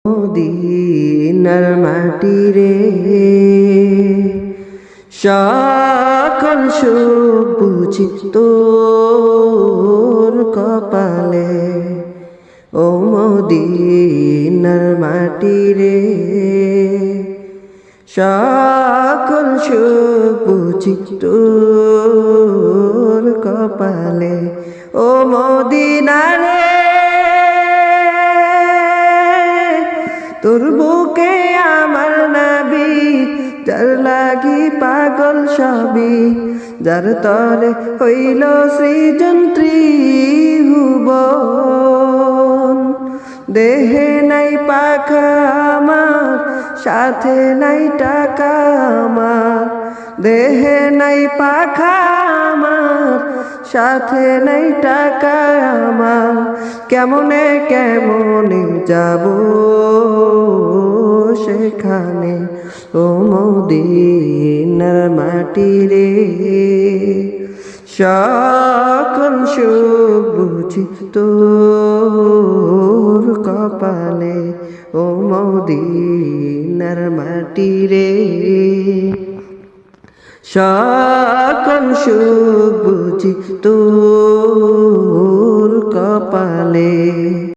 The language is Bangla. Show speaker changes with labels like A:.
A: মদিনার মাটি রে সকল সুখ বুঝি তোর কপালে। ও মদিনার মাটি রে সকল সুখ বুঝি তোর কপালে। ও মদিনা রে তোর বুকে আমার নবী, যার লাগি পাগল সবই, যার তরে হইল সৃজন ত্রিভুবন। দেহে নাই পাখা আমার, সাথে নাই টাকা আমার, দেহে নাই পাখা আমার, সাথে নাই টাকা আমার, কেমনে কেমনে যাব সেখানে। ও মদিনার মাটি রে সকল সুখ বুঝি তোর কপালে। ও মদিনার মাটি রে সকল সুখ বুঝি তোর কপালে।